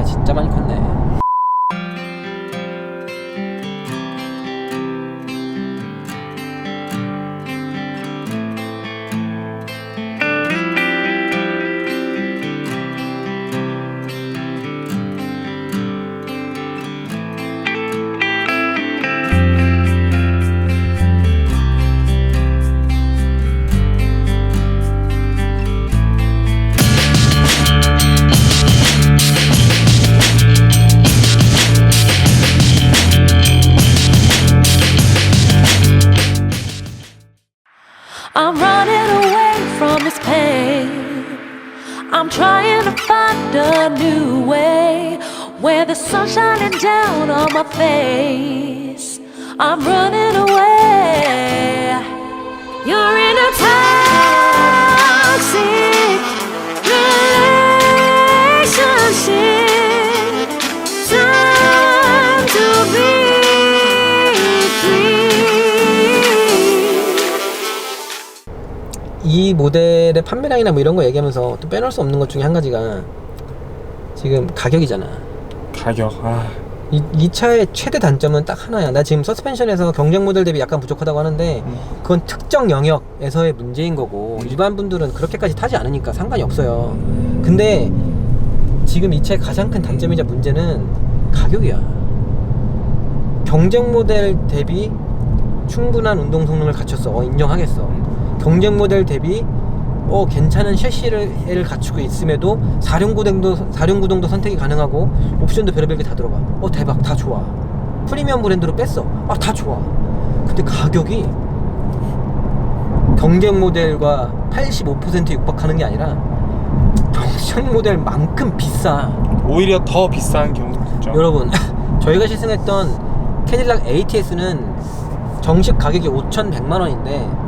차이가 진짜 많이 컸네. I'm running away from this pain. I'm trying to find a new way where the sun's shining down on my face. I'm running away. You're in a toxic relationship. Time to be free. 이 모델의 판매량이나 뭐 이런 거 얘기하면서 또 빼놓을 수 없는 것 중에 한 가지가 지금 가격이잖아. 가격. 이 차의 최대 단점은 딱 하나야. 나 지금 서스펜션에서 경쟁 모델 대비 약간 부족하다고 하는데 그건 특정 영역에서의 문제인 거고 일반 분들은 그렇게까지 타지 않으니까 상관이 없어요. 근데 지금 이 차의 가장 큰 단점이자 문제는 가격이야. 경쟁 모델 대비 충분한 운동 성능을 갖췄어. 인정하겠어. 경쟁 모델 대비 괜찮은 셰시를 갖추고 있음에도 4륜구동도 선택이 가능하고 옵션도 별의별 게 다 들어가. 대박, 다 좋아. 프리미엄 브랜드로 뺐어. 다 좋아. 근데 가격이 경쟁 모델과 85% 육박하는 게 아니라 경쟁 모델만큼 비싸. 오히려 더 비싼 경우도 있죠. 여러분, 저희가 시승했던 캐딜락 ATS는 정식 가격이 5,100만원인데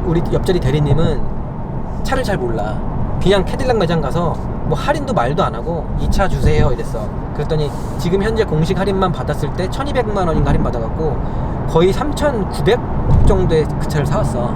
우리 옆자리 대리님은 차를 잘 몰라. 그냥 캐딜락 매장 가서 뭐 할인도 말도 안 하고 이 차 주세요 이랬어. 그랬더니 지금 현재 공식 할인만 받았을 때 1,200만원인가 할인 받아갖고 거의 3,900 정도의 그 차를 사왔어.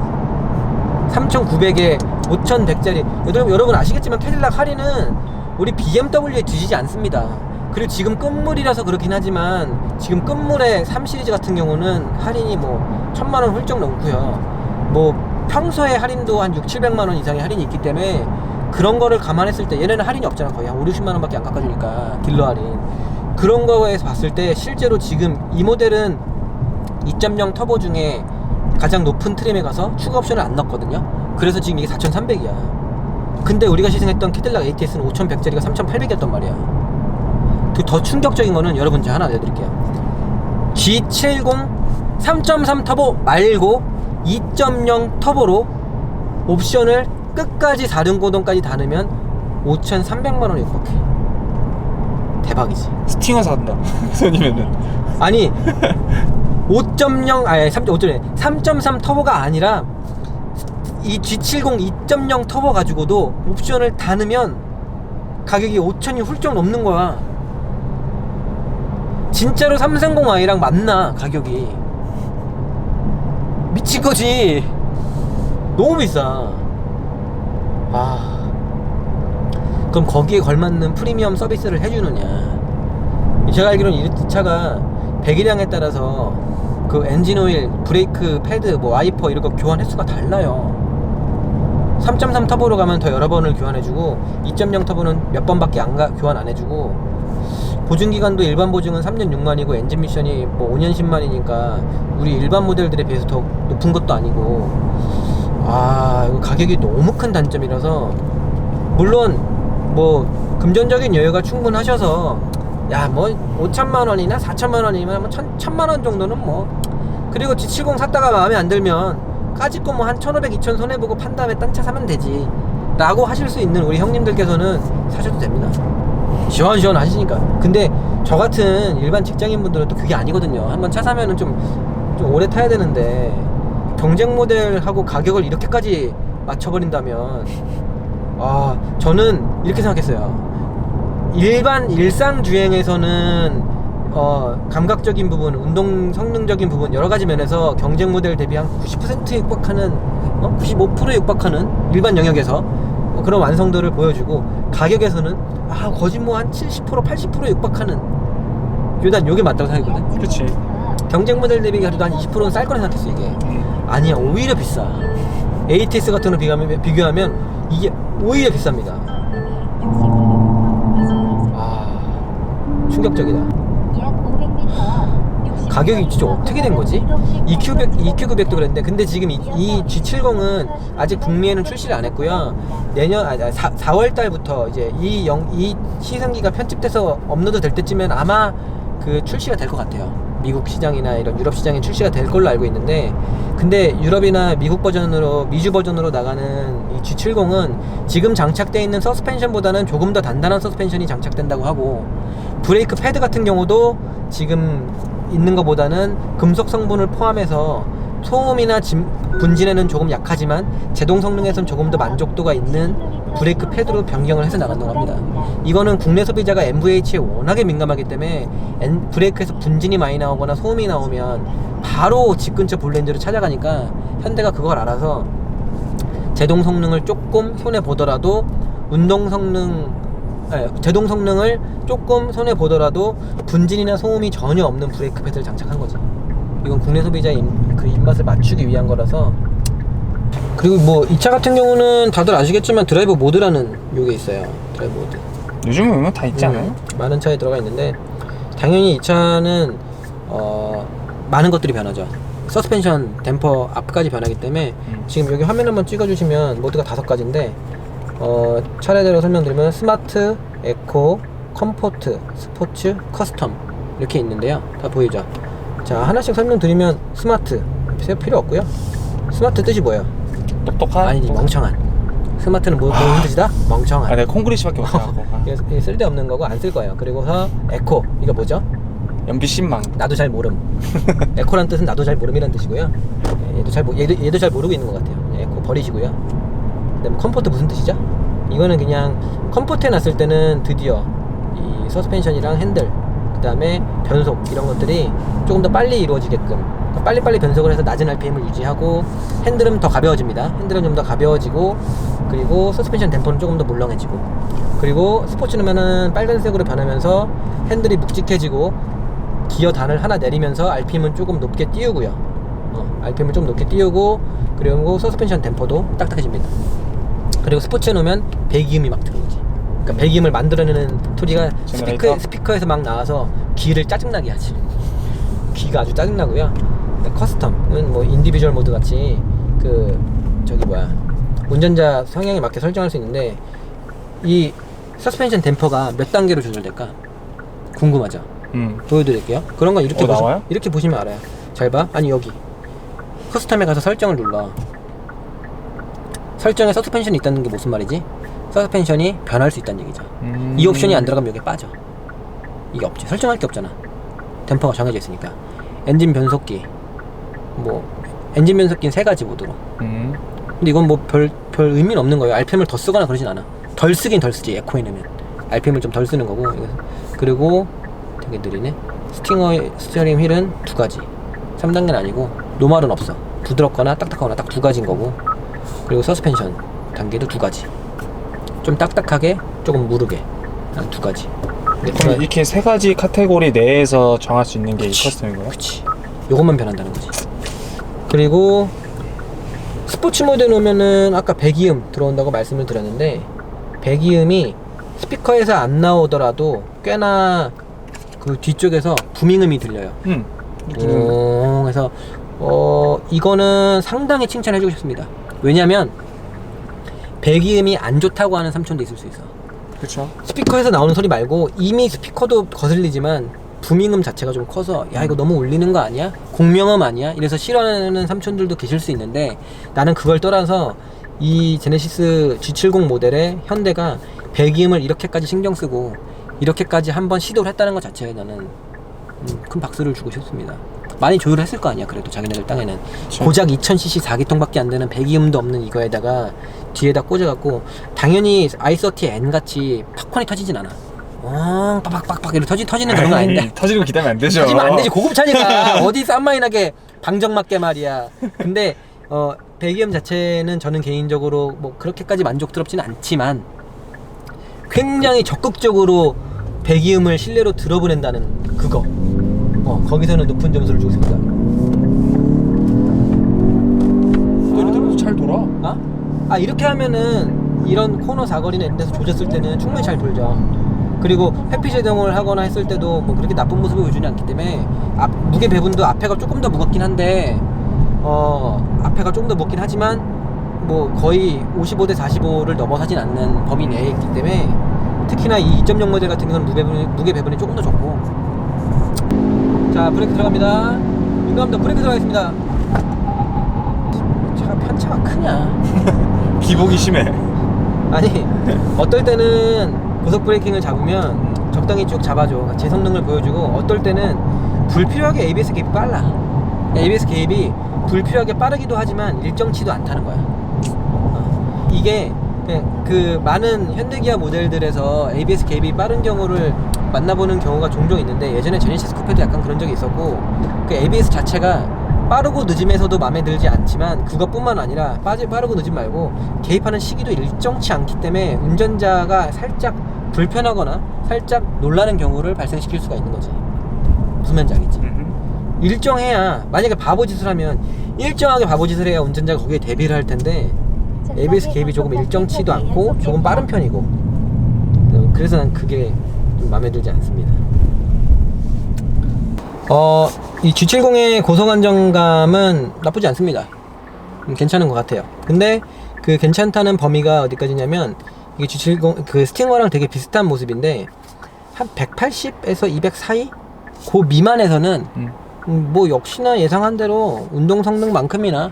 3,900에 5,100짜리. 여러분 아시겠지만 캐딜락 할인은 우리 BMW에 뒤지지 않습니다. 그리고 지금 끝물이라서 그렇긴 하지만 지금 끝물의 3시리즈 같은 경우는 할인이 뭐 1,000만원 훌쩍 넘고요. 뭐 평소에 할인도 한 6,700만원 이상의 할인이 있기 때문에 그런 거를 감안했을 때 얘네는 할인이 없잖아. 거의 한 5, 60만원 밖에 안 깎아주니까 딜러 할인. 그런 거에서 봤을 때 실제로 지금 이 모델은 2.0 터보 중에 가장 높은 트림에 가서 추가 옵션을 안 넣었거든요. 그래서 지금 이게 4,300이야. 근데 우리가 시승했던 캐딜락 ATS는 5,100짜리가 3,800이었단 말이야. 더 충격적인 거는 여러분 제가 하나 알려드릴게요. G70 3.3 터보 말고 2.0 터보로 옵션을 끝까지 4륜구동까지 다 넣으면 5,300만원에 육박해. 대박이지. 스팅어 산다. 손이면은. 아니 3.3 터보가 아니라 이 G70 2.0 터보 가지고도 옵션을 다 넣으면 가격이 5,000이 훌쩍 넘는 거야. 진짜로 330i랑 맞나 가격이. 미친거지. 너무 비싸. 그럼 거기에 걸맞는 프리미엄 서비스를 해주느냐. 제가 알기로는 이 차가 배기량에 따라서 그 엔진오일, 브레이크 패드, 뭐 와이퍼 이런 거 교환 횟수가 달라요. 3.3 터보로 가면 더 여러 번을 교환해주고 2.0 터보는 몇 번밖에 교환 안 해주고 보증기간도 일반 보증은 3년 6만이고 엔진 미션이 뭐 5년 10만이니까 우리 일반 모델들에 비해서 더 높은 것도 아니고 이거 가격이 너무 큰 단점이라서 물론 뭐 금전적인 여유가 충분하셔서 뭐 5천만원이나 4천만원이면 뭐 1,000만원 정도는 뭐 그리고 G70 샀다가 마음에 안 들면 까짓거 뭐 한 1,500, 2,000 손해보고 판 다음에 딴 차 사면 되지 라고 하실 수 있는 우리 형님들께서는 사셔도 됩니다. 시원시원 하시니까. 근데 저 같은 일반 직장인 분들은 또 그게 아니거든요. 한번 차 사면은 좀 오래 타야 되는데 경쟁 모델하고 가격을 이렇게까지 맞춰버린다면 저는 이렇게 생각했어요. 일상 주행에서는 감각적인 부분, 운동 성능적인 부분 여러 가지 면에서 경쟁 모델 대비 한 90%에 육박하는 95%에 육박하는 일반 영역에서 그런 완성도를 보여주고 가격에서는 거의 뭐 한 70% 80%에 육박하는 난 요게 맞다고 생각했거든. 그렇지. 경쟁 모델 대비 그래도 한 20%는 쌀 거라 생각했어 이게. 아니야, 오히려 비싸. ATS 같은 거 비교하면 이게 오히려 비쌉니다. 충격적이다. 가격이 진짜 어떻게 된 거지? EQ900도 그랬는데, 근데 지금 이 G70은 아직 북미에는 출시를 안 했고요. 내년 4월 달부터 이제 이 시승기가 편집돼서 업로드 될 때쯤엔 아마 그 출시가 될 것 같아요. 미국 시장이나 이런 유럽 시장에 출시가 될 걸로 알고 있는데, 근데 유럽이나 미국 버전으로, 미주 버전으로 나가는 이 G70은 지금 장착되어 있는 서스펜션보다는 조금 더 단단한 서스펜션이 장착된다고 하고, 브레이크 패드 같은 경우도 지금 있는 것보다는 금속 성분을 포함해서 소음이나 분진에는 조금 약하지만 제동 성능에선 조금 더 만족도가 있는 브레이크 패드로 변경을 해서 나간다고 합니다. 이거는 국내 소비자가 MVH에 워낙에 민감하기 때문에 브레이크에서 분진이 많이 나오거나 소음이 나오면 바로 집 근처 볼렌즈를 찾아가니까 현대가 그걸 알아서 제동 성능을 조금 손해 보더라도 제동 성능을 조금 손해 보더라도 분진이나 소음이 전혀 없는 브레이크 패드를 장착한 거지. 이건 국내 소비자의 그 입맛을 맞추기 위한 거라서. 그리고 뭐 이 차 같은 경우는 다들 아시겠지만 드라이브 모드라는 요게 있어요. 드라이브 모드. 요즘은 다 있지 않아요? 많은 차에 들어가 있는데, 당연히 이 차는 많은 것들이 변하죠. 서스펜션, 댐퍼 앞까지 변하기 때문에 지금 여기 화면 한번 찍어주시면 모드가 5가지인데 차례대로 설명드리면 스마트, 에코, 컴포트, 스포츠, 커스텀 이렇게 있는데요. 다 보이죠? 자, 하나씩 설명드리면 스마트 필요 없고요. 스마트 뜻이 뭐예요? 똑똑한? 아니지, 멍청한. 스마트는 무슨 뜻이다? 멍청한. 내가 콩그리시밖에 못하고. 이게 쓸데없는 거고 안 쓸 거예요. 그리고서 에코, 이거 뭐죠? 연비 신망. 나도 잘 모름. 에코란 뜻은 나도 잘 모름이란 뜻이고요. 얘도 잘 모르고 있는 것 같아요. 에코 버리시고요. 그다음에 컴포트 무슨 뜻이죠? 이거는 그냥 컴포트에 놨을 때는 드디어 이 서스펜션이랑 핸들, 그 다음에 변속 이런 것들이 조금 더 빨리 이루어지게끔 빨리빨리 변속을 해서 낮은 RPM을 유지하고, 핸들은 더 가벼워집니다. 핸들은 좀 더 가벼워지고, 그리고 서스펜션 댐퍼는 조금 더 물렁해지고, 그리고 스포츠는 빨간색으로 변하면서 핸들이 묵직해지고 기어 단을 하나 내리면서 RPM은 조금 높게 띄우고요. RPM을 좀 높게 띄우고, 그리고 서스펜션 댐퍼도 딱딱해집니다. 그리고 스포츠에 놓으면 배기음이 막 들어오지. 그러니까 배기음을 만들어내는 소리가 스피커에서 막 나와서 귀를 짜증나게 하지. 귀가 아주 짜증나고요. 커스텀은 뭐 인디비주얼 모드 같이 운전자 성향에 맞게 설정할 수 있는데, 이 서스펜션 댐퍼가 몇 단계로 조절될까 궁금하죠? 보여드릴게요. 그런 건 이렇게 나와요? 이렇게 보시면 알아요. 잘 봐. 아니, 여기 커스텀에 가서 설정을 눌러. 설정에 서스펜션이 있다는 게 무슨 말이지? 서스펜션이 변할 수 있다는 얘기죠. 이 옵션이 안 들어가면 여기 빠져. 이게 없지. 설정할 게 없잖아. 댐퍼가 정해져 있으니까. 엔진 변속기, 엔진 변속기는 3가지 모드로. 근데 이건 뭐 별 의미는 없는 거예요. RPM을 더 쓰거나 그러진 않아. 덜 쓰긴 덜 쓰지, 에코에 넣으면. RPM을 좀 덜 쓰는 거고. 그리고 되게 느리네. 스티어링 휠은 2가지. 3단계는 아니고 노멀은 없어. 부드럽거나 딱딱하거나 딱 2가지인 거고. 그리고 서스펜션 단계도 2가지. 좀 딱딱하게, 조금 무르게, 한 2가지. 그럼 이렇게 3가지 카테고리 내에서 정할 수 있는 게 이 커스텀인 거야? 그치. 요것만 변한다는 거지. 그리고 스포츠 모드에 놓으면은 아까 배기음 들어온다고 말씀을 드렸는데, 배기음이 스피커에서 안 나오더라도 꽤나 그 뒤쪽에서 부밍음이 들려요. 그래서 이거는 상당히 칭찬해주고 싶습니다. 왜냐면 배기음이 안 좋다고 하는 삼촌도 있을 수 있어. 그쵸. 스피커에서 나오는 소리 말고 이미 스피커도 거슬리지만 부밍음 자체가 좀 커서 야, 이거 너무 울리는 거 아니야? 공명음 아니야? 이래서 싫어하는 삼촌들도 계실 수 있는데, 나는 그걸 떠나서 이 제네시스 G70 모델에 현대가 배기음을 이렇게까지 신경 쓰고 이렇게까지 한번 시도를 했다는 것 자체에 나는 큰 박수를 주고 싶습니다. 많이 조율을 했을 거 아니야. 그래도 자기네들 땅에는 그쵸. 고작 2000cc 4기통밖에 안 되는 배기음도 없는 이거에다가 뒤에다 꽂아갖고, 당연히 i30N 같이 팝콘이 터지진 않아. 빡빡빡빡 이렇게 터지는 그런 건 아닌데. 터지는 거 기대하면 안 되죠. 터지면 안 되지. 고급차니까. 어디 싼마이나게 방정맞게 말이야. 근데 배기음 자체는 저는 개인적으로 뭐 그렇게까지 만족스럽지는 않지만 굉장히 적극적으로 배기음을 실내로 들어보낸다는 그거 거기서는 높은 점수를 주고 있습니다. 예를 들어서 잘 돌아. 이렇게 하면은 이런 코너 사거리나 이런 데서 조졌을 때는 충분히 잘 돌죠. 그리고 회피 제동을 하거나 했을 때도 뭐 그렇게 나쁜 모습을 보여주지 않기 때문에 무게 배분도 앞에가 조금 더 무겁긴 한데 앞에가 조금 더 무겁긴 하지만 뭐 거의 55대 45를 넘어서진 않는 범위 내에 있기 때문에 특히나 이 2.0 모델 같은 경우는 무게 배분이 조금 더 적고. 자, 브레이크 들어갑니다. 민감합니다. 브레이크 들어가겠습니다. 차가 편차가 크냐? 기복이 심해. 아니 어떨 때는 고속 브레이킹을 잡으면 적당히 쭉 잡아줘. 그러니까 제 성능을 보여주고, 어떨 때는 불필요하게 ABS 개입이 빨라. ABS 개입이 불필요하게 빠르기도 하지만 일정치도 않다는 거야. 이게 그 많은 현대기아 모델들에서 ABS 개입이 빠른 경우를 만나보는 경우가 종종 있는데, 예전에 제네시스 쿠페도 약간 그런 적이 있었고, 그 ABS 자체가 빠르고 늦음에서도 마음에 들지 않지만 그것뿐만 아니라 빠르고 늦음 말고 개입하는 시기도 일정치 않기 때문에 운전자가 살짝 불편하거나 살짝 놀라는 경우를 발생시킬 수가 있는 거지. 무슨 말인지 알겠지? 일정해야, 만약에 바보짓을 하면 일정하게 바보짓을 해야 운전자가 거기에 대비를 할 텐데, ABS 개입이 조금 일정치도 않고 조금 빠른 편이고, 그래서 난 그게 좀 마음에 들지 않습니다. 이 G70의 고속 안정감은 나쁘지 않습니다. 괜찮은 것 같아요. 근데 그 괜찮다는 범위가 어디까지냐면, 이게 G70 그 스팅어랑 되게 비슷한 모습인데 한 180에서 200 사이? 그 미만에서는 뭐 역시나 예상한 대로 운동 성능만큼이나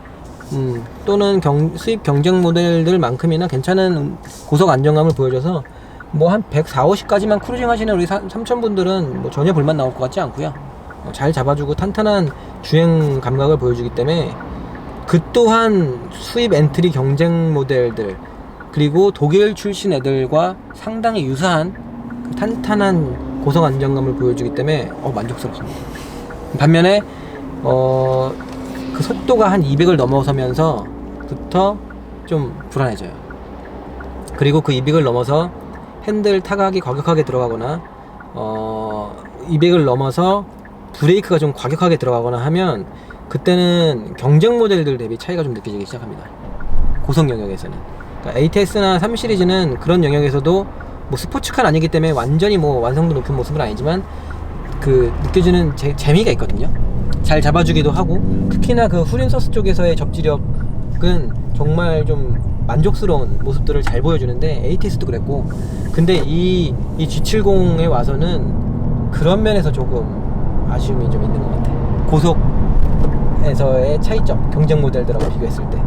또는 수입 경쟁 모델들만큼이나 괜찮은 고속 안정감을 보여줘서 뭐 한 140, 50까지만 크루징 하시는 우리 삼촌분들은 뭐 전혀 불만 나올 것 같지 않고요. 잘 잡아주고 탄탄한 주행 감각을 보여주기 때문에, 그 또한 수입 엔트리 경쟁 모델들 그리고 독일 출신 애들과 상당히 유사한 그 탄탄한 고속 안정감을 보여주기 때문에 만족스럽습니다. 반면에 그 속도가 한 200을 넘어서면서부터 좀 불안해져요. 그리고 그 200을 넘어서 핸들 타각이 과격하게 들어가거나 200을 넘어서 브레이크가 좀 과격하게 들어가거나 하면, 그때는 경쟁 모델들 대비 차이가 좀 느껴지기 시작합니다. 고속 영역에서는. 그러니까 ATS나 3 시리즈는 그런 영역에서도 뭐 스포츠카는 아니기 때문에 완전히 뭐 완성도 높은 모습은 아니지만 그 느껴지는 재미가 있거든요. 잘 잡아주기도 하고, 특히나 그 후륜서스 쪽에서의 접지력은 정말 좀 만족스러운 모습들을 잘 보여주는데, ATS도 그랬고. 근데 이 G70에 와서는 그런 면에서 조금 아쉬움이 좀 있는 것 같아. 고속에서의 차이점, 경쟁 모델들하고 비교했을 때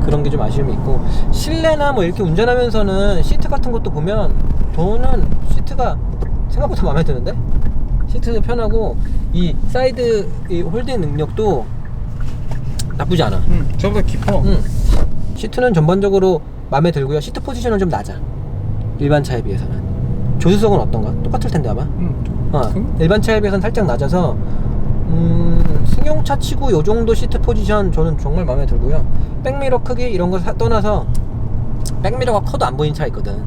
그런 게 좀 아쉬움이 있고, 실내나 뭐 이렇게 운전하면서는 시트 같은 것도 보면 저는 시트가 생각보다 마음에 드는데, 시트도 편하고 이 사이드 이 홀딩 능력도 나쁘지 않아. 저보다 깊어. 시트는 전반적으로 마음에 들고요. 시트 포지션은 좀 낮아, 일반 차에 비해서는. 조수석은 어떤가? 똑같을 텐데 아마. 일반 차에 비해서는 살짝 낮아서 승용차 치고 요 정도 시트 포지션 저는 정말 마음에 들고요. 백미러 크기 이런 거 떠나서 백미러가 커도 안 보이는 차 있거든.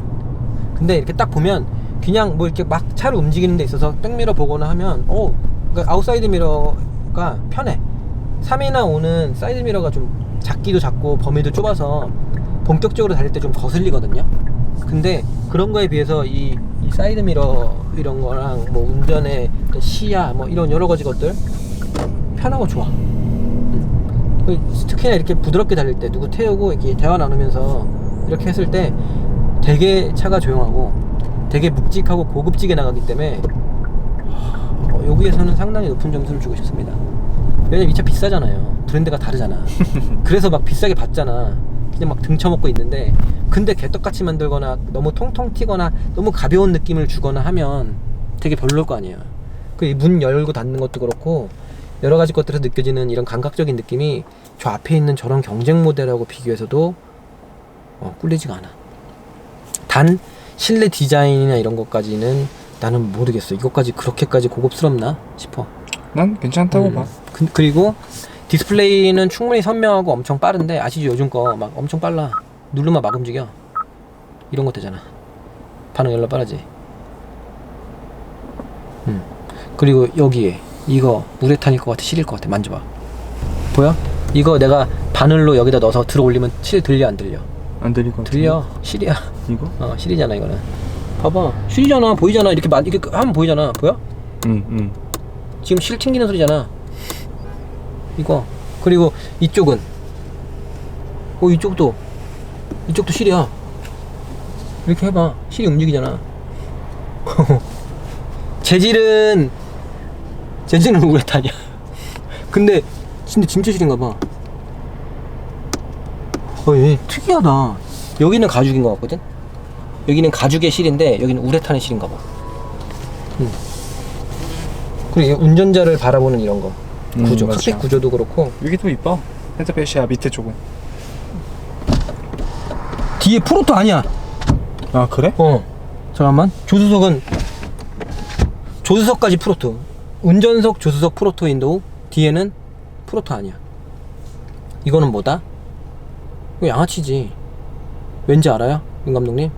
근데 이렇게 딱 보면 그냥 뭐 이렇게 막 차를 움직이는 데 있어서 백미러 보거나 하면 그러니까 아웃사이드 미러가 편해. 3이나 5는 사이드 미러가 좀 작기도 작고 범위도 좁아서 본격적으로 달릴 때 좀 거슬리거든요. 근데 그런 거에 비해서 이 사이드 미러 이런 거랑 뭐 운전의 시야 뭐 이런 여러 가지 것들 편하고 좋아. 특히나 이렇게 부드럽게 달릴 때 누구 태우고 이렇게 대화 나누면서 이렇게 했을 때 되게 차가 조용하고 되게 묵직하고 고급지게 나가기 때문에 여기에서는 상당히 높은 점수를 주고 싶습니다. 왜냐면 이 차 비싸잖아요. 브랜드가 다르잖아. 그래서 막 비싸게 받잖아. 그냥 막 등쳐먹고 있는데, 근데 개떡같이 만들거나 너무 통통 튀거나 너무 가벼운 느낌을 주거나 하면 되게 별로일 거 아니에요. 그 문 열고 닫는 것도 그렇고 여러 가지 것들에서 느껴지는 이런 감각적인 느낌이 저 앞에 있는 저런 경쟁 모델하고 비교해서도 꿀리지가 않아. 단 실내 디자인이나 이런 것까지는 나는 모르겠어. 이것까지 그렇게까지 고급스럽나 싶어. 난 괜찮다고 봐. 그리고 디스플레이는 충분히 선명하고 엄청 빠른데 아시죠? 요즘 거 막 엄청 빨라. 누르면 막 움직여. 이런 것 되잖아. 반응 열로 빠르지. 그리고 여기에 이거 우레탄일 것 같아, 실일 것 같아. 만져봐. 보여? 이거 내가 바늘로 여기다 넣어서 들어 올리면 실 들려 안 들려? 안 들리고 들려. 실이야. 이거? 실이잖아 이거는. 봐봐. 실이잖아. 보이잖아. 이렇게 하면 보이잖아. 보여? 응. 지금 실 튕기는 소리잖아. 이거. 그리고 이쪽은 이쪽도 실이야. 이렇게 해봐. 실이 움직이잖아. 재질은 우레탄이야. 근데 진짜 실인가 봐. 얘 특이하다. 여기는 가죽인 것 같거든. 여기는 가죽의 실인데 여기는 우레탄의 실인가 봐. 그리고 운전자를 바라보는 이런 거 구조, 맞아. 칵핏 구조도 그렇고. 여기도 이뻐. 헤드셋이야 밑에 쪽은. 뒤에 프로토 아니야. 아 그래? 잠깐만. 조수석까지 프로토. 운전석, 조수석 프로토 윈도우. 뒤에는 프로토 아니야. 이거는 뭐다? 이거 양아치지. 왠지 알아요? 윤 감독님?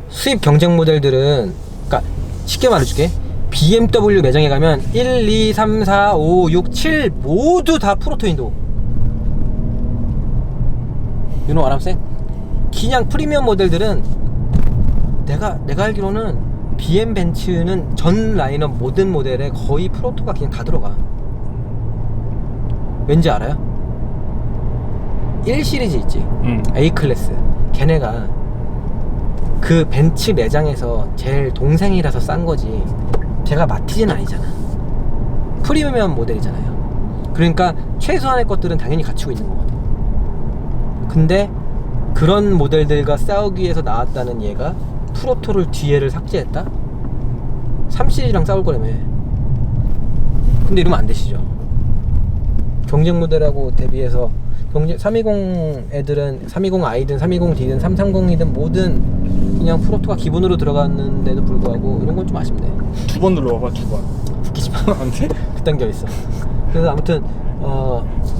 수입 경쟁 모델들은, 그러니까 쉽게 말해줄게. BMW 매장에 가면 1, 2, 3, 4, 5, 6, 7 모두 다 프로토 윈도우. You know what I'm saying? 그냥 프리미엄 모델들은 내가 알기로는 BM 벤츠는 전 라인업 모든 모델에 거의 프로토가 그냥 다 들어가. 왠지 알아요? 1 시리즈 있지. A 클래스. 걔네가 그 벤츠 매장에서 제일 동생이라서 싼 거지. 걔가 마티즈는 아니잖아. 프리미엄 모델이잖아요. 그러니까 최소한의 것들은 당연히 갖추고 있는 거거든. 근데 그런 모델들과 싸우기 위해서 나왔다는 얘가 프로토를 뒤에를 삭제했다? 3시리즈랑 싸울 거라며. 근데 이러면 안 되시죠. 경쟁 모델하고 대비해서 320 애들은 320i든 320D든 330이든 뭐든 그냥 프로토가 기본으로 들어갔는데도 불구하고 이런 건 좀 아쉽네. 2번 눌러봐봐 2번. 웃기지 마. 안 돼? 그딴 게 있어. 그래서 아무튼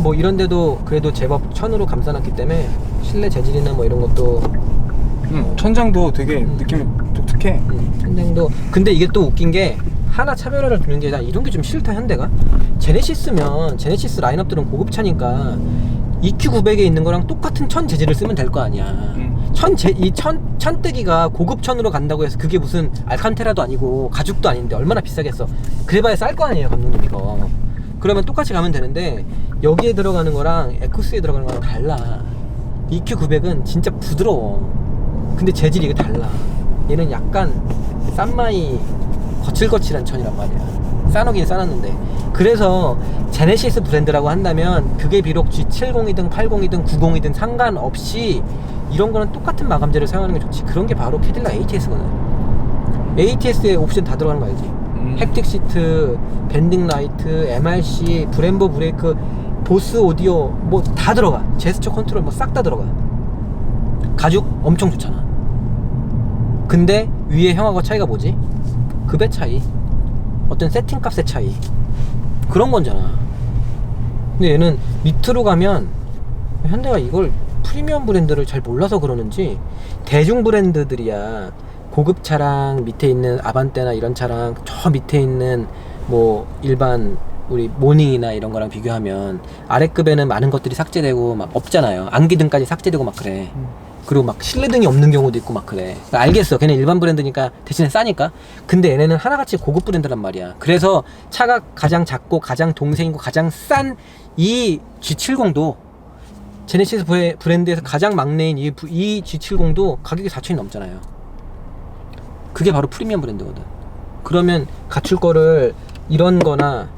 뭐 이런데도 그래도 제법 천으로 감싸놨기 때문에 실내 재질이나 뭐 이런 것도 천장도 되게 느낌이 독특해. 천장도. 근데 이게 또 웃긴 게 하나 차별화를 두는 게 난 이런 게 좀 싫다. 현대가 제네시스면 제네시스 라인업들은 고급차니까 EQ900에 있는 거랑 똑같은 천 재질을 쓰면 될 거 아니야. 천대기가 고급천으로 간다고 해서 그게 무슨 알칸테라도 아니고 가죽도 아닌데 얼마나 비싸겠어. 그래봐야 쌀 거 아니에요 감독님. 이거 그러면 똑같이 가면 되는데 여기에 들어가는 거랑 에쿠스에 들어가는 거랑 달라. EQ900은 진짜 부드러워. 근데 재질이 이게 달라. 얘는 약간 싼마이 거칠거칠한 천이란 말이야. 싸놓긴 싸놨는데. 그래서 제네시스 브랜드라고 한다면 그게 비록 G70이든 80이든 90이든 상관없이 이런 거는 똑같은 마감재를 사용하는 게 좋지. 그런 게 바로 캐딜락 ATS거든. ATS에 옵션 다 들어가는 거 알지? 햅틱 시트, 밴딩 라이트, MRC, 브렘보 브레이크, 보스 오디오 뭐 다 들어가. 제스처 컨트롤 뭐 싹 다 들어가. 가죽 엄청 좋잖아. 근데 위에 형하고 차이가 뭐지? 급의 차이, 어떤 세팅 값의 차이, 그런 건잖아. 근데 얘는 밑으로 가면 현대가 이걸 프리미엄 브랜드를 잘 몰라서 그러는지 대중 브랜드들이야. 고급 차랑 밑에 있는 아반떼나 이런 차랑 저 밑에 있는 뭐 일반 우리 모닝이나 이런 거랑 비교하면 아래급에는 많은 것들이 삭제되고 막 없잖아요. 안기등까지 삭제되고 막 그래. 그리고 막 실내등이 없는 경우도 있고 막 그래. 알겠어. 걔네 일반 브랜드니까 대신에 싸니까. 근데 얘네는 하나같이 고급 브랜드란 말이야. 그래서 차가 가장 작고 가장 동생이고 가장 싼 이 G70도 제네시스 브랜드에서 가장 막내인 이 G70도 가격이 4천이 넘잖아요. 그게 바로 프리미엄 브랜드거든. 그러면 갖출 거를 이런 거나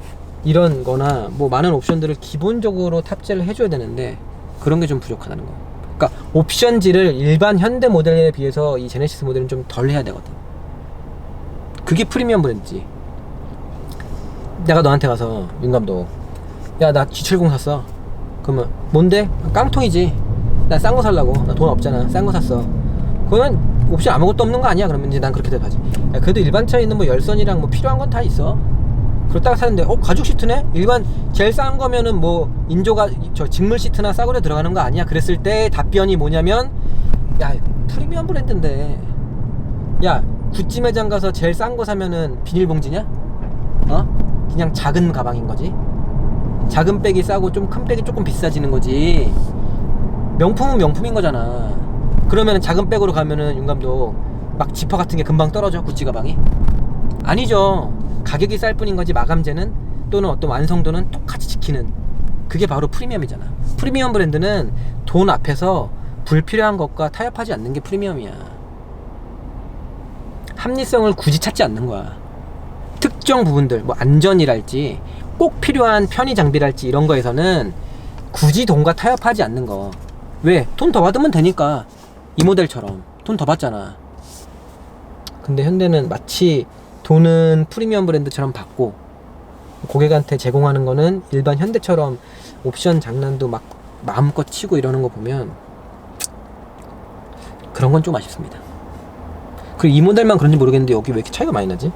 뭐 많은 옵션들을 기본적으로 탑재를 해줘야 되는데 그런 게 좀 부족하다는 거. 그러니까 옵션지를 일반 현대 모델에 비해서 이 제네시스 모델은 좀 덜 해야 되거든. 그게 프리미엄 브랜드지. 내가 너한테 가서 윤 감독, 야 나 G70 샀어. 그러면 뭔데? 깡통이지. 나 싼 거 살라고. 나 돈 없잖아. 싼 거 샀어. 그러면 옵션 아무것도 없는 거 아니야? 그러면 이제 난 그렇게 대답하지. 야, 그래도 일반 차에 있는 뭐 열선이랑 뭐 필요한 건 다 있어. 그렇다가 샀는데 가죽 시트네? 일반 제일 싼 거면은 뭐 인조가 저 직물 시트나 싸구려 들어가는 거 아니야? 그랬을 때 답변이 뭐냐면 야 프리미엄 브랜드인데 야 구찌 매장 가서 제일 싼 거 사면은 비닐봉지냐? 그냥 작은 가방인 거지. 작은 백이 싸고 좀 큰 백이 조금 비싸지는 거지. 명품은 명품인 거잖아. 그러면은 작은 백으로 가면은 윤 감독 막 지퍼 같은 게 금방 떨어져 구찌 가방이? 아니죠. 가격이 쌀 뿐인 거지 마감재는 또는 어떤 완성도는 똑같이 지키는 그게 바로 프리미엄이잖아. 프리미엄 브랜드는 돈 앞에서 불필요한 것과 타협하지 않는 게 프리미엄이야. 합리성을 굳이 찾지 않는 거야. 특정 부분들 뭐 안전이랄지 꼭 필요한 편의 장비랄지 이런 거에서는 굳이 돈과 타협하지 않는 거. 왜? 돈 더 받으면 되니까. 이 모델처럼 돈 더 받잖아. 근데 현대는 마치 돈은 프리미엄 브랜드처럼 받고 고객한테 제공하는 거는 일반 현대처럼 옵션 장난도 막 마음껏 치고 이러는 거 보면 그런 건 좀 아쉽습니다. 그리고 이 모델만 그런지 모르겠는데 여기 왜 이렇게 차이가 많이 나지?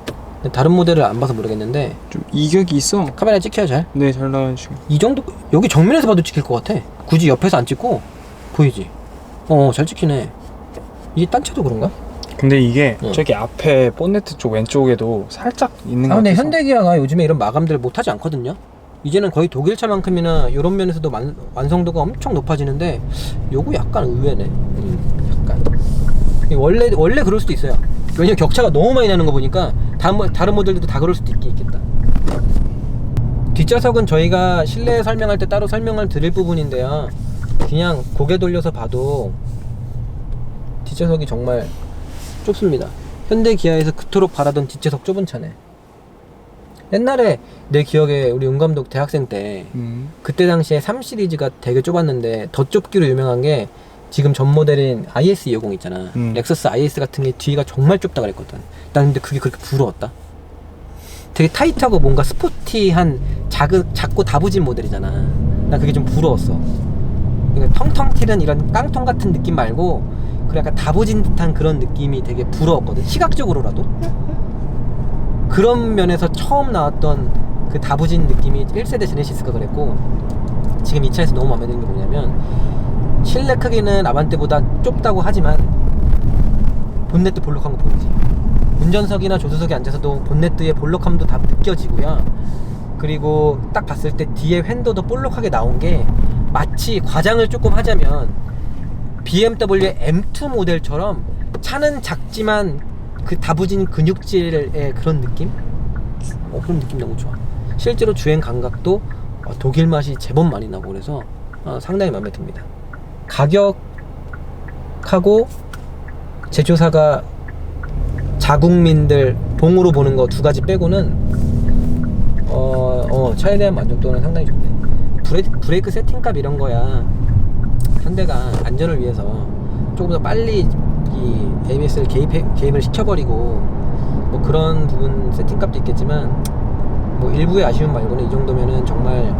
다른 모델을 안 봐서 모르겠는데 좀 이격이 있어. 카메라에 찍혀요 잘? 네, 잘 나와요 지금. 이 정도 여기 정면에서 봐도 찍힐 것 같아. 굳이 옆에서 안 찍고 보이지? 잘 찍히네. 이게 딴 차도 그런가? 근데 이게 저기 앞에 본네트 쪽 왼쪽에도 살짝 있는 것 근데 같아서. 현대기아가 요즘에 이런 마감들 못하지 않거든요. 이제는 거의 독일차만큼이나 이런 면에서도 완성도가 엄청 높아지는데 요거 약간 의외네. 약간 원래 그럴 수도 있어요. 왜냐면 격차가 너무 많이 나는 거 보니까 다른 모델들도 다 그럴 수도 있겠다. 뒷좌석은 저희가 실내 설명할 때 따로 설명을 드릴 부분인데요. 그냥 고개 돌려서 봐도 뒷좌석이 정말 좁습니다. 현대 기아에서 그토록 바라던 뒷좌석 좁은 차네. 옛날에 내 기억에 우리 윤 감독 대학생 때 그때 당시에 3 시리즈가 되게 좁았는데 더 좁기로 유명한 게 지금 전 모델인 IS250 있잖아. 렉서스 IS 같은 게 뒤가 정말 좁다 그랬거든. 난 근데 그게 그렇게 부러웠다. 되게 타이트하고 뭔가 스포티한 작고 다부진 모델이잖아. 난 그게 좀 부러웠어. 그러니까 텅텅 튀는 이런 깡통 같은 느낌 말고 그 약간 다부진 듯한 그런 느낌이 되게 부러웠거든. 시각적으로라도. 그런 면에서 처음 나왔던 그 다부진 느낌이 1세대 제네시스가 그랬고, 지금 이 차에서 너무 마음에 드는 게 뭐냐면 실내 크기는 아반떼보다 좁다고 하지만 본네트 볼록한 거 보이지? 운전석이나 조수석에 앉아서도 본네트의 볼록함도 다 느껴지고요. 그리고 딱 봤을 때 뒤에 휀도도 볼록하게 나온 게 마치 과장을 조금 하자면 BMW M2 모델처럼 차는 작지만 그 다부진 근육질의 그런 느낌? 그런 느낌 너무 좋아. 실제로 주행 감각도 독일 맛이 제법 많이 나고 그래서 상당히 마음에 듭니다. 가격하고 제조사가 자국민들 봉으로 보는 거 두 가지 빼고는 차에 대한 만족도는 상당히 좋네. 브레이크 세팅값 이런 거야 현대가 안전을 위해서 조금 더 빨리 이 ABS를 개입을 시켜버리고 뭐 그런 부분 세팅값도 있겠지만 뭐 일부의 아쉬움 말고는 이 정도면은 정말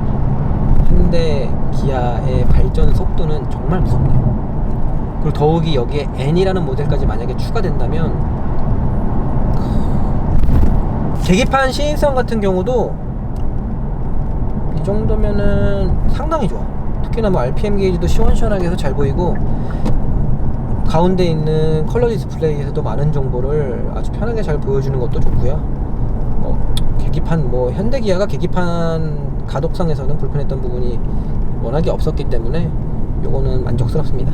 현대 기아의 발전 속도는 정말 무섭네. 그리고 더욱이 여기에 N이라는 모델까지 만약에 추가된다면 계기판 시인성 같은 경우도 이 정도면은 상당히 좋아. 특히나 뭐 RPM 게이지도 시원시원하게 해서 잘 보이고 가운데 있는 컬러 디스플레이에서도 많은 정보를 아주 편하게 잘 보여주는 것도 좋고요. 계기판 현대 기아가 계기판 가독성에서는 불편했던 부분이 워낙에 없었기 때문에 요거는 만족스럽습니다.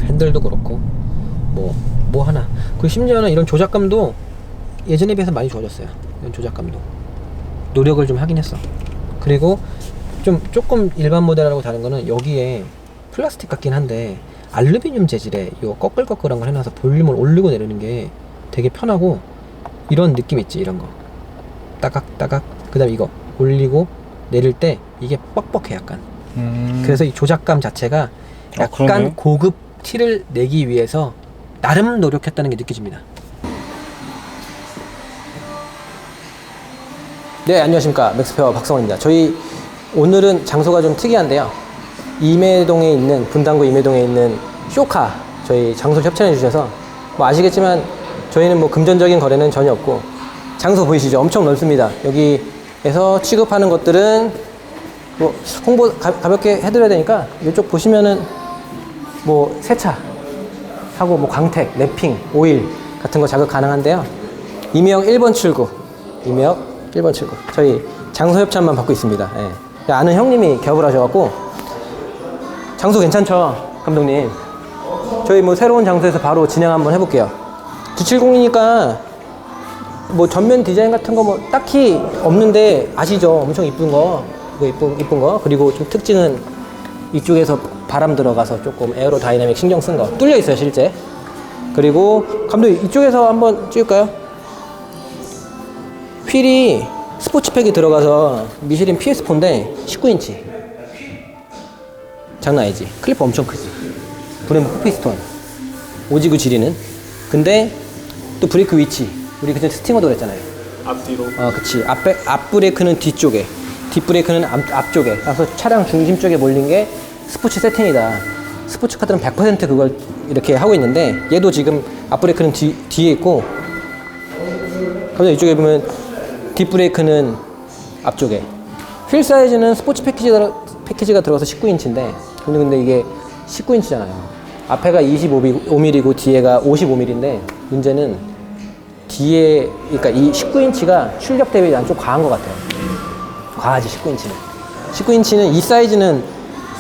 핸들도 그렇고 뭐 하나 그리고 심지어는 이런 조작감도 예전에 비해서 많이 좋아졌어요. 이런 조작감도 노력을 좀 하긴 했어. 그리고 조금 일반 모델하고 다른 거는 여기에 플라스틱 같긴 한데 알루미늄 재질의 요 꺼끌꺼끌한 걸 해놔서 볼륨을 올리고 내리는 게 되게 편하고 이런 느낌 있지. 이런 거 따각따각 그 다음에 이거 올리고 내릴 때 이게 뻑뻑해 약간. 그래서 이 조작감 자체가 약간 고급 티를 내기 위해서 나름 노력했다는 게 느껴집니다. 네, 안녕하십니까. 맥스페어 박성원입니다. 저희 오늘은 장소가 좀 특이한데요. 임해동에 있는 분당구 임해동에 있는 쇼카 저희 장소 협찬해 주셔서 아시겠지만 저희는 금전적인 거래는 전혀 없고 장소 보이시죠? 엄청 넓습니다. 여기에서 취급하는 것들은 뭐 홍보 가볍게 해드려야 되니까 이쪽 보시면은 뭐 세차 하고 뭐 광택, 랩핑, 오일 같은 거 자극 가능한데요. 임역 1번 출구, 임역 1번 출구. 저희 장소 협찬만 받고 있습니다. 예. 아는 형님이 개업을 하셔갖고 장소 괜찮죠, 감독님? 저희 뭐 새로운 장소에서 바로 진행 한번 해볼게요. 970이니까 뭐 전면 디자인 같은 거 뭐 딱히 없는데 아시죠? 엄청 이쁜 거, 이거 이쁜 거. 그리고 좀 특징은 이쪽에서 바람 들어가서 조금 에어로 다이나믹 신경 쓴 거 뚫려 있어요, 실제. 그리고 감독님 이쪽에서 한번 찍을까요? 휠이 스포츠팩이 들어가서 미쉐린 PS4인데 19인치. 장난 아니지? 클리퍼 엄청 크지? 브레이크 코피스톤 오지구 지리는. 근데 또 브레이크 위치 우리 그때 스팅어도 그랬잖아요. 앞뒤로. 그치. 앞 브레이크는 뒤쪽에, 뒷 브레이크는 앞쪽에. 그래서 차량 중심 쪽에 몰린 게 스포츠 세팅이다. 스포츠 카들은 100% 그걸 이렇게 하고 있는데 얘도 지금 앞 브레이크는 뒤에 있고, 그래서 이쪽에 보면 뒷 브레이크는 앞쪽에. 휠 사이즈는 스포츠 패키지가 들어가서 19인치인데 근데 이게 19인치잖아요. 앞에가 25mm고 뒤에가 55mm인데 문제는 뒤에, 그러니까 이 19인치가 출력 대비 난 좀 과한 것 같아요. 과하지, 19인치는. 19인치는 이 사이즈는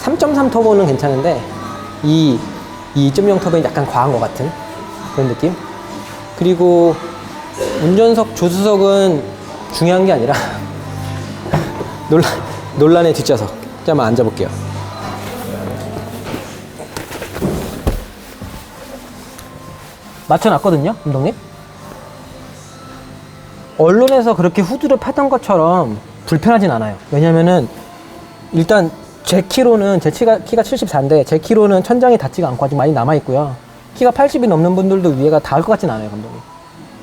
3.3 터보는 괜찮은데 이 2.0 터보는 약간 과한 것 같은 그런 느낌. 그리고 운전석 조수석은 중요한 게 아니라 논란의 뒷좌석. 자, 한번 앉아볼게요. 맞춰놨거든요, 감독님? 언론에서 그렇게 후드를 파던 것처럼 불편하진 않아요. 왜냐면은 일단 제 키로는, 제 키가 74인데 제 키로는 천장이 닿지가 않고 아직 많이 남아있고요. 키가 80이 넘는 분들도 위에가 닿을 것 같진 않아요, 감독님.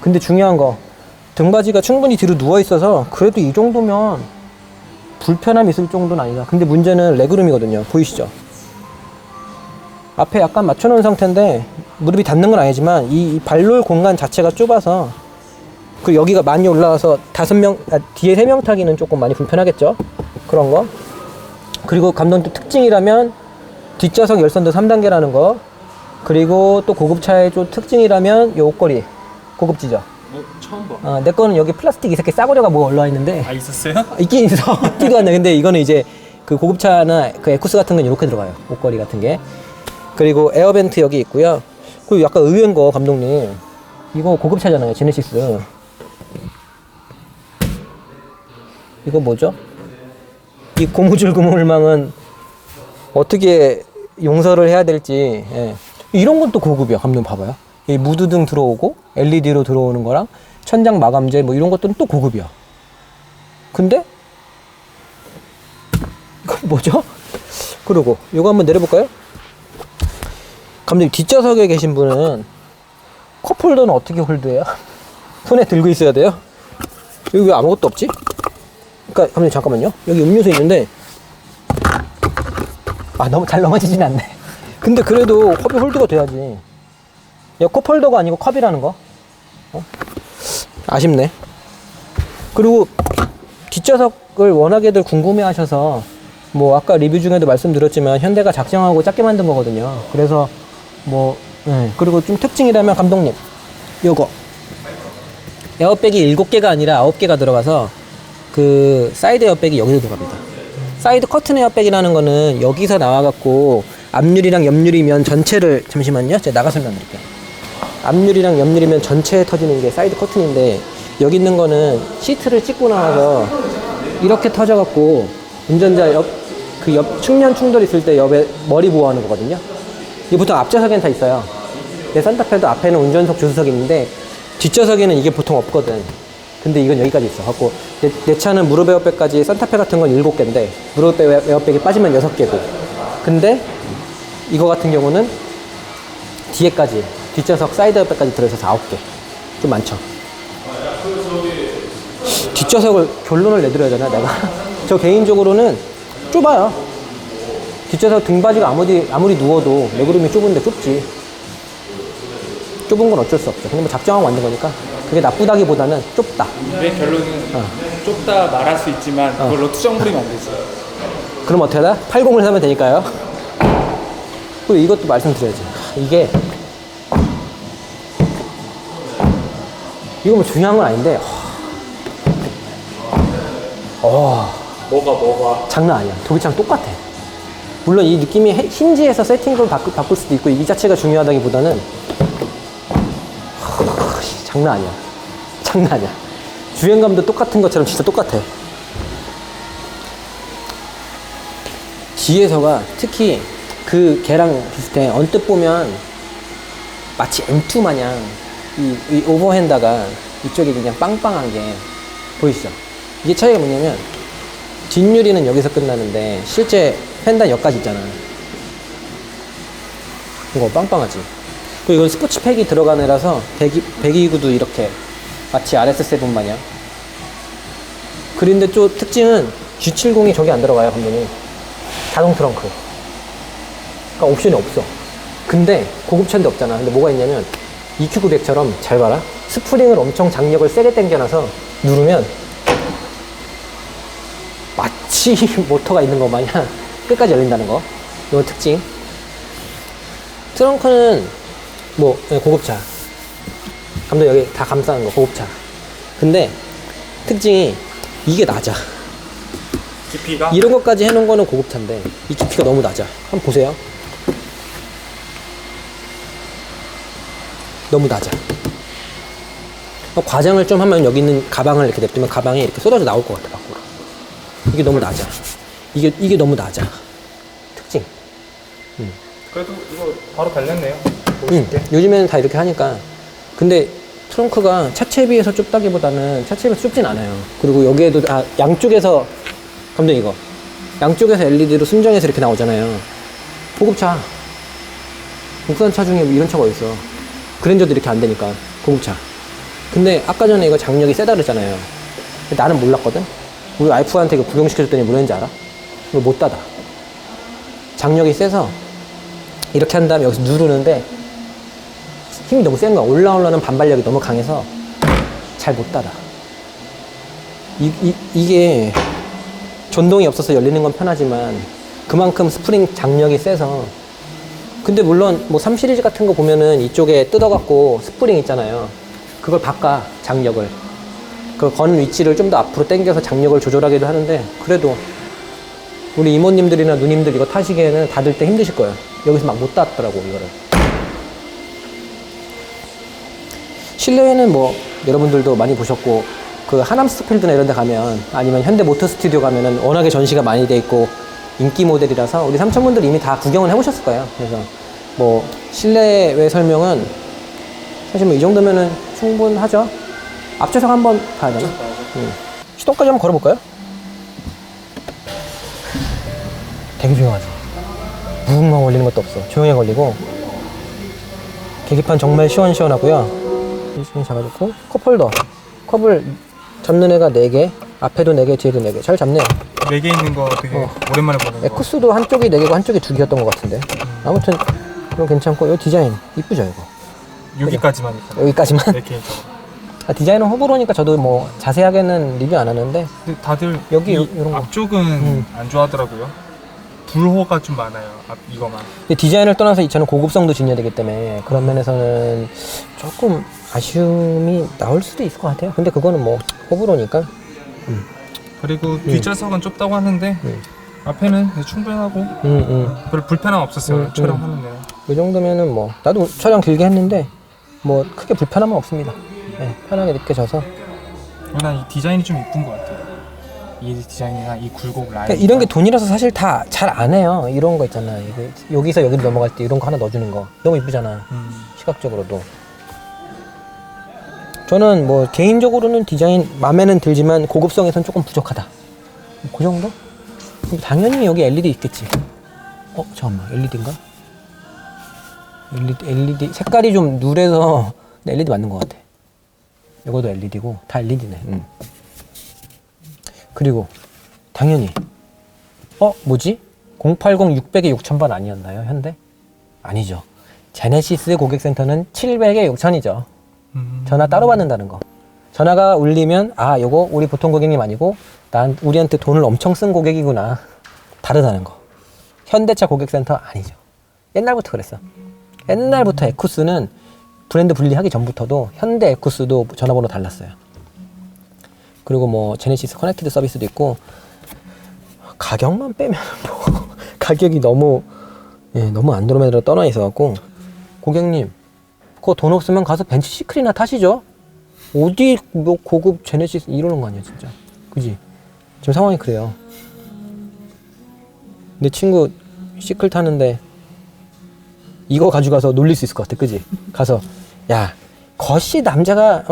근데 중요한 거, 등받이가 충분히 뒤로 누워있어서 그래도 이 정도면 불편함이 있을 정도는 아니다. 근데 문제는 레그룸이거든요. 보이시죠? 앞에 약간 맞춰놓은 상태인데 무릎이 닿는 건 아니지만 이 발놀 공간 자체가 좁아서, 그리고 여기가 많이 올라와서 뒤에 3명 타기는 조금 많이 불편하겠죠? 그런 거. 그리고 감독님 특징이라면 뒷좌석 열선도 3단계라는 거. 그리고 또 고급차의 좀 특징이라면 요 옷걸이 고급지죠? 처음 봐. 내 거는 여기 플라스틱 이 새끼 싸구려가 뭐가 올라와 있는데. 아, 있었어요? 있긴 있어. 티도 안 나. 근데 이거는 이제 그 고급차나 그 에쿠스 같은 건 이렇게 들어가요, 옷걸이 같은 게. 그리고 에어벤트 여기 있고요. 그리고 약간 의외인 거, 감독님, 이거 고급차잖아요, 제네시스. 이거 뭐죠? 이 고무줄 고무물망은 어떻게 용서를 해야 될지. 예. 이런 건 또 고급이야, 감독님 봐봐요. 이 무드등 들어오고 LED로 들어오는 거랑 천장 마감재 뭐 이런 것들은 또 고급이야. 근데 이건 뭐죠? 그리고 이거 한번 내려볼까요? 감독님 뒷좌석에 계신 분은 컵홀더는 어떻게 홀드해요? 손에 들고 있어야 돼요? 여기 왜 아무것도 없지? 그러니까 감독님 잠깐만요. 여기 음료수 있는데 너무 잘 넘어지진 않네. 근데 그래도 컵이 홀드가 돼야지. 야, 컵홀더가 아니고 컵이라는 거. 아쉽네. 그리고 뒷좌석을 워낙에들 궁금해 하셔서 뭐 아까 리뷰 중에도 말씀드렸지만 현대가 작정하고 작게 만든 거거든요. 그래서 뭐 그리고 좀 특징이라면 감독님 요거 에어백이 7개가 아니라 9개가 들어가서 그 사이드 에어백이 여기로 들어갑니다. 사이드 커튼 에어백이라는 거는 여기서 나와갖고 앞유리랑 옆유리면 전체를, 잠시만요, 제가 나가 설명드릴게요. 앞유리랑 옆유리면 전체에 터지는 게 사이드 커튼인데 여기 있는 거는 시트를 찍고 나와서 이렇게 터져갖고 운전자 옆 측면 충돌 있을 때 옆에 머리 보호하는 거거든요. 이게 보통 앞좌석에는 다 있어요. 내 산타페도 앞에는 운전석 조수석이 있는데 뒷좌석에는 이게 보통 없거든. 근데 이건 여기까지 있어. 갖고 내 차는 무릎 에어백까지, 산타페 같은 건 7개인데 무릎 에어백이 빠지면 6개고. 근데 이거 같은 경우는 뒤에까지, 뒷좌석 사이드 에어백까지 들어있어서 9개. 좀 많죠. 뒷좌석을 결론을 내드려야 되나 내가? 저 개인적으로는 좁아요. 뒷좌석 등받이가 아무리 누워도 레그룸이 좁은데 좁지. 좁은 건 어쩔 수 없죠. 근데 뭐 작정하고 만든 거니까. 그게 나쁘다기보다는 좁다. 내 결론은 좁다 말할 수 있지만 그걸로 투정 부리면 안 되지. 그럼 어떻게 하다? 80을 사면 되니까요. 그리고 이것도 말씀드려야지. 이게 이거 뭐 중요한 건 아닌데 뭐가 장난 아니야. 도비처랑 똑같아. 물론 이 느낌이 힌지에서 세팅을 바꿀 수도 있고 이 자체가 중요하다기보다는 장난 아니야. 장난 아니야. 주행감도 똑같은 것처럼 진짜 똑같아. 뒤에서가 특히 그 걔랑 비슷해. 언뜻 보면 마치 M2 마냥 이 오버핸다가 이쪽이 그냥 빵빵한 게 보이시죠? 이게 차이가 뭐냐면 뒷유리는 여기서 끝나는데 실제 펜단 여기까지 있잖아. 이거 빵빵하지. 그리고 이건 스포츠팩이 들어간 애라서 배기구도 이렇게 마치 RS7 마냥. 그런데 또 특징은 G70이 저기 안 들어가요, 감독님. 자동 트렁크. 그러니까 옵션이 없어. 근데 고급차인데 없잖아. 근데 뭐가 있냐면 EQ900처럼 잘 봐라. 스프링을 엄청 장력을 세게 당겨놔서 누르면 마치 모터가 있는 것 마냥 끝까지 열린다는 거. 이거 특징. 트렁크는 뭐 고급차. 감독 여기 다 감싸는 거 고급차. 근데 특징이 이게 낮아. 깊이가? 이런 것까지 해놓은 거는 고급차인데 이 깊이가 너무 낮아. 한번 보세요. 너무 낮아. 과장을 좀 하면 여기 있는 가방을 이렇게 냅두면 가방에 이렇게 쏟아져 나올 것 같아, 밖으로. 이게 너무 낮아. 이게 너무 낮아. 특징. 그래도 이거 바로 달렸네요. 요즘에는 다 이렇게 하니까. 근데 트렁크가 차체에 비해서 좁다기보다는 차체에 비해서 좁진 않아요. 그리고 여기에도 양쪽에서 감독 이거 양쪽에서 LED로 순정해서 이렇게 나오잖아요. 고급차. 국산 차 중에 이런 차가 어딨어. 그랜저도 이렇게 안 되니까 고급차. 근데 아까 전에 이거 장력이 세다 그랬잖아요. 나는 몰랐거든. 우리 와이프한테 이거 구경시켜줬더니 뭐랬는지 알아? 이거 못 닫아. 장력이 세서 이렇게 한 다음에 여기서 누르는데 힘이 너무 센 거야. 올라오려는 반발력이 너무 강해서 잘 못 닫아. 이게 전동이 없어서 열리는 건 편하지만 그만큼 스프링 장력이 세서. 근데 물론 뭐 3 시리즈 같은 거 보면은 이쪽에 뜯어갖고 스프링 있잖아요. 그걸 바꿔, 장력을. 그 건 위치를 좀 더 앞으로 당겨서 장력을 조절하기도 하는데, 그래도 우리 이모님들이나 누님들 이거 타시기에는 닫을 때 힘드실 거예요. 여기서 막 못 닫더라고, 이거를. 실내에는 뭐 여러분들도 많이 보셨고, 그 하남스필드나 이런 데 가면, 아니면 현대 모터 스튜디오 가면은 워낙에 전시가 많이 돼 있고 인기 모델이라서 우리 삼촌분들 이미 다 구경을 해보셨을 거예요. 그래서 뭐 실내외 설명은 사실 뭐 이 정도면은 충분하죠. 앞좌석 한번 봐야 되나? 시동까지 한번 걸어볼까요? 되게 조용하지. 무궁만 걸리는 것도 없어. 조용히 걸리고. 계기판 정말 시원시원하고요. 이 잡아줬고, 컵홀더. 컵을 잡는 애가 4개, 앞에도 4개, 뒤에도 4개. 잘 잡네요. 4개 있는 거 되게 오랜만에 보는 거. 에쿠스도 한쪽이 4개고 한쪽이 2개였던 것 같은데. 아무튼 그럼 괜찮고, 이 디자인 이쁘죠, 이거? 여기까지만 있어. 여기까지만? 내 개인적으로. 디자인은 호불호니까 저도 뭐 자세하게는 리뷰 안 하는데, 근데 다들 여기 이 이런 거. 앞쪽은 안 좋아하더라고요. 불호가 좀 많아요. 이거만. 근데 디자인을 떠나서 이 차는 고급성도 중요되기 때문에 그런 면에서는 조금 아쉬움이 나올 수도 있을 것 같아요. 근데 그거는 뭐 호불호니까. 그리고 뒷좌석은 좁다고 하는데 앞에는 충분하고 별 불편함 없었어요. 촬영하는 데는. 이 정도면은 뭐 나도 촬영 길게 했는데 뭐 크게 불편함은 없습니다. 네, 편하게 느껴져서. 난 이 디자인이 좀 이쁜 것 같아요. 이 디자인이나 이 굴곡 라인. 그러니까 이런 게 돈이라서 사실 다 잘 안 해요. 이런 거 있잖아. 여기서 여기로 넘어갈 때 이런 거 하나 넣어주는 거 너무 이쁘잖아. 시각적으로도. 저는 뭐 개인적으로는 디자인 마음에는 들지만 고급성에선 조금 부족하다. 그 정도? 당연히 여기 LED 있겠지. 잠깐만, LED인가? LED 색깔이 좀 누래서 LED 맞는 것 같아. 이것도 LED고 다 LED네. 그리고 당연히 뭐지? 080 600에 6000번 아니었나요, 현대? 아니죠. 제네시스 고객센터는 700에 6000이죠. 전화 따로 받는다는 거. 전화가 울리면 아 요거 우리 보통 고객님 아니고 우리한테 돈을 엄청 쓴 고객이구나. 다르다는 거. 현대차 고객센터 아니죠. 옛날부터 그랬어. 옛날부터 에쿠스는 브랜드 분리하기 전부터도 현대 에쿠스도 전화번호 달랐어요. 그리고 뭐 제네시스 커넥티드 서비스도 있고 가격만 빼면 뭐 가격이 너무 안드로메다로 떠나 있어갖고 고객님 그거 돈 없으면 가서 벤츠 시클이나 타시죠. 어디 뭐 고급 제네시스 이러는 거 아니야 진짜. 그지? 지금 상황이 그래요. 내 친구 시클 타는데 이거 가져가서 놀릴 수 있을 것 같아. 그지? 가서 야 거시 남자가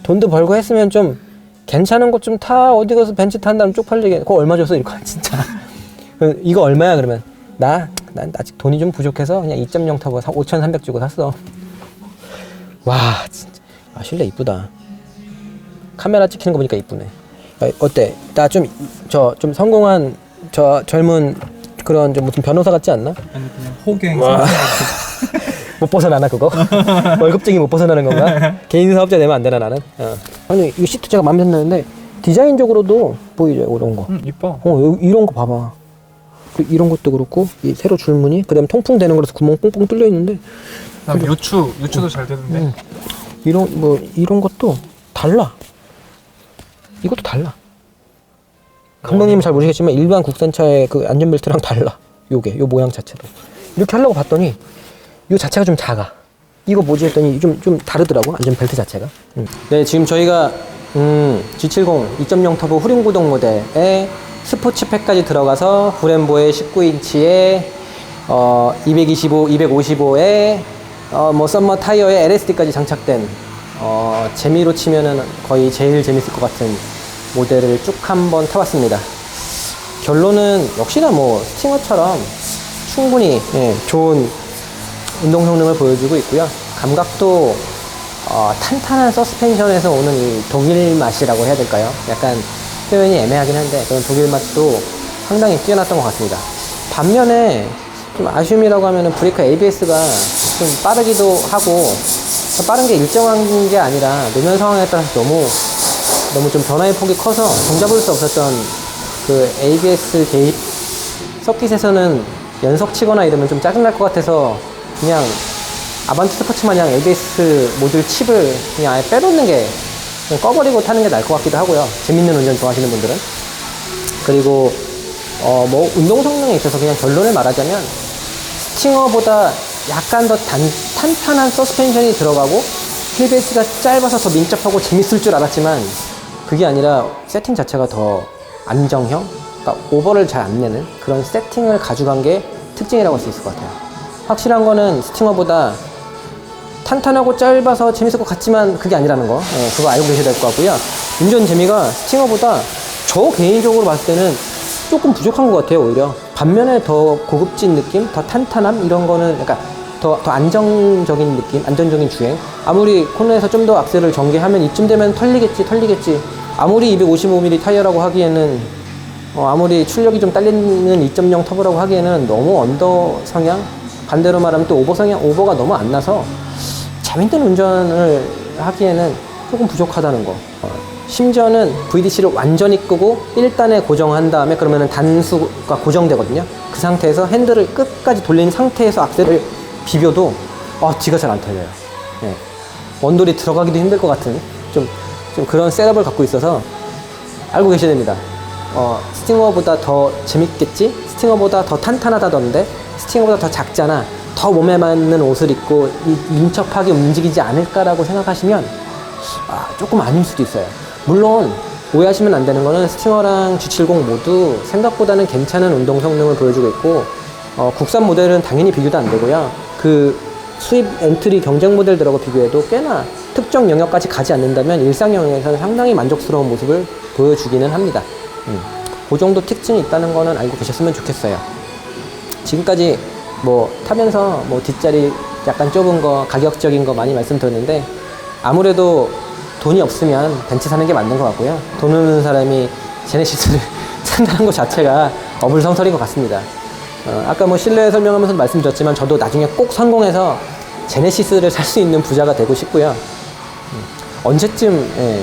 돈도 벌고 했으면 좀 괜찮은 것 좀 타. 어디 가서 벤츠 탄다면 쪽팔리게. 그거 얼마 줬어? 이럴 거야 진짜. 이거 얼마야? 그러면 난 아직 돈이 좀 부족해서 그냥 2.0 타고 5,300 주고 샀어. 와 진짜 실내 이쁘다. 카메라 찍히는 거 보니까 이쁘네. 어때? 나 좀 성공한 젊은 그런 좀 무슨 변호사 같지 않나? 아니 그냥 호갱. 못 벗어나나 그거? 월급쟁이 못 벗어나는 건가? 개인 사업자 되면 안 되나 나는? 아니 이 시트 제가 마음에 드는데 디자인적으로도 보이죠 이런 거. 이뻐. 이런 거 봐봐. 이런 것도 그렇고 이 세로 줄무늬 그다음 통풍 되는 거라서 구멍 뽕뽕 뚫려 있는데. 유추도 잘 되는데. 이런 것도 달라. 이것도 달라. 감독님은 잘 모르시겠지만 일반 국산차의 그 안전벨트랑 달라. 요 모양 자체도. 이렇게 하려고 봤더니 요 자체가 좀 작아. 이거 뭐지 했더니 좀 다르더라고 안전벨트 자체가. 네 지금 저희가 G70 2.0 터보 후륜 구동 모델에 스포츠팩까지 들어가서 브렘보의 19인치에 225, 255에 뭐 썸머 타이어에 LSD까지 장착된 재미로 치면은 거의 제일 재밌을 것 같은 모델을 쭉 한번 타봤습니다. 결론은 역시나 뭐 스팅어처럼 충분히 좋은 운동 성능을 보여주고 있고요. 감각도 탄탄한 서스펜션에서 오는 이 독일 맛이라고 해야 될까요? 약간 표현이 애매하긴 한데 그런 독일 맛도 상당히 뛰어났던 것 같습니다. 반면에 좀 아쉬움이라고 하면은 브레이크 ABS가 좀 빠르기도 하고 빠른 게 일정한 게 아니라 노면 상황에 따라서 너무 좀 변화의 폭이 커서 종잡을 수 없었던 그 ABS 개입 서킷에서는 연석 치거나 이러면 좀 짜증날 것 같아서 그냥 아반떼 스포츠 마냥 ABS 모듈 칩을 그냥 아예 빼놓는 게 그냥 꺼버리고 타는 게 나을 것 같기도 하고요. 재밌는 운전 좋아하시는 분들은. 그리고 뭐 운동 성능에 있어서 그냥 결론을 말하자면 스팅어보다 약간 더 탄탄한 서스펜션이 들어가고 휠베이스가 짧아서 더 민첩하고 재밌을 줄 알았지만 그게 아니라 세팅 자체가 더 안정형, 그러니까 오버를 잘 안 내는 그런 세팅을 가져간 게 특징이라고 할 수 있을 것 같아요. 확실한 거는 스팅어보다 탄탄하고 짧아서 재밌을 것 같지만 그게 아니라는 거, 그거 알고 계셔야 될 것 같고요. 운전 재미가 스팅어보다 저 개인적으로 봤을 때는 조금 부족한 것 같아요. 오히려 반면에 더 고급진 느낌, 더 탄탄함 이런 거는 그러니까 더 안정적인 느낌, 안정적인 주행. 아무리 코너에서 좀 더 악셀을 전개하면 이쯤 되면 털리겠지. 아무리 255mm 타이어라고 하기에는 아무리 출력이 좀 딸리는 2.0 터보라고 하기에는 너무 언더 성향, 반대로 말하면 또 오버 성향, 오버가 너무 안 나서 재밌는 운전을 하기에는 조금 부족하다는 거. 심지어는 VDC를 완전히 끄고 1단에 고정한 다음에 그러면은 단수가 고정되거든요. 그 상태에서 핸들을 끝까지 돌린 상태에서 악셀을 비벼도 뒤가 잘 안 털려요. 원돌이 들어가기도 힘들 것 같은 좀 그런 셋업을 갖고 있어서 알고 계셔야 됩니다. 스팅어보다 더 재밌겠지? 스팅어보다 더 탄탄하다던데 스팅어보다 더 작잖아. 더 몸에 맞는 옷을 입고 민첩하게 움직이지 않을까라고 생각하시면 조금 아닐 수도 있어요. 물론 오해하시면 안 되는 거는 스팅어랑 G70 모두 생각보다는 괜찮은 운동 성능을 보여주고 있고 국산 모델은 당연히 비교도 안 되고요. 그 수입 엔트리 경쟁 모델들하고 비교해도 꽤나 특정 영역까지 가지 않는다면 일상 영역에서는 상당히 만족스러운 모습을 보여주기는 합니다. 그 정도 특징이 있다는 거는 알고 계셨으면 좋겠어요. 지금까지 뭐 타면서 뭐 뒷자리 약간 좁은 거, 가격적인 거 많이 말씀드렸는데 아무래도 돈이 없으면 벤츠 사는 게 맞는 것 같고요. 돈 없는 사람이 제네시스를 산다는 것 자체가 어불성설인 것 같습니다. 아까 뭐 실내 설명하면서 말씀드렸지만 저도 나중에 꼭 성공해서 제네시스를 살 수 있는 부자가 되고 싶고요. 언제쯤, 예.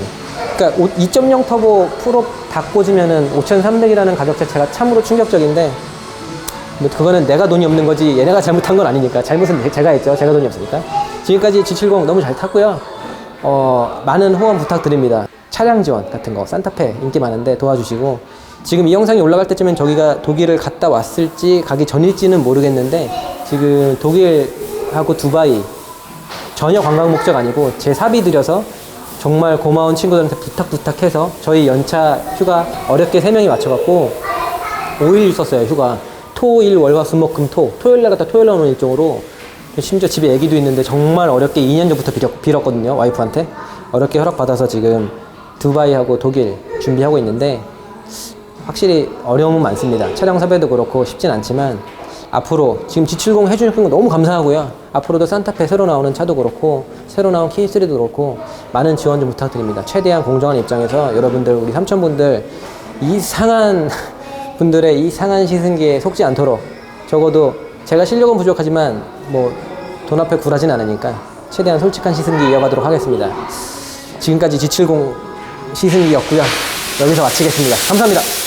그러니까 2.0 터보 풀업 다 꽂으면은 5,300이라는 가격 자체가 참으로 충격적인데, 뭐 그거는 내가 돈이 없는 거지 얘네가 잘못한 건 아니니까. 잘못은 제가 했죠. 제가 돈이 없으니까. 지금까지 G70 너무 잘 탔고요. 많은 후원 부탁드립니다. 차량 지원 같은 거 산타페 인기 많은데 도와주시고, 지금 이 영상이 올라갈 때쯤엔 저기가 독일을 갔다 왔을지 가기 전일지는 모르겠는데, 지금 독일하고 두바이 전혀 관광 목적 아니고 제 사비 들여서 정말 고마운 친구들한테 부탁해서 저희 연차 휴가 어렵게 3명이 맞춰갖고 5일 썼어요. 휴가 토, 일, 월, 화, 수, 목, 금, 토. 토요일날 갔다 토요일날 오는 일정으로. 심지어 집에 애기도 있는데 정말 어렵게 2년 전부터 빌었거든요. 와이프한테. 어렵게 허락받아서 지금 두바이하고 독일 준비하고 있는데, 확실히 어려움은 많습니다. 차량 섭외도 그렇고 쉽진 않지만, 앞으로 지금 G70 해주는 거 너무 감사하고요. 앞으로도 산타페 새로 나오는 차도 그렇고 새로 나온 K3도 그렇고 많은 지원 좀 부탁드립니다. 최대한 공정한 입장에서 여러분들, 우리 삼촌분들, 이상한 분들의 이상한 시승기에 속지 않도록, 적어도 제가 실력은 부족하지만 뭐 돈 앞에 굴하진 않으니까 최대한 솔직한 시승기 이어가도록 하겠습니다. 지금까지 G70 시승기였고요. 여기서 마치겠습니다. 감사합니다.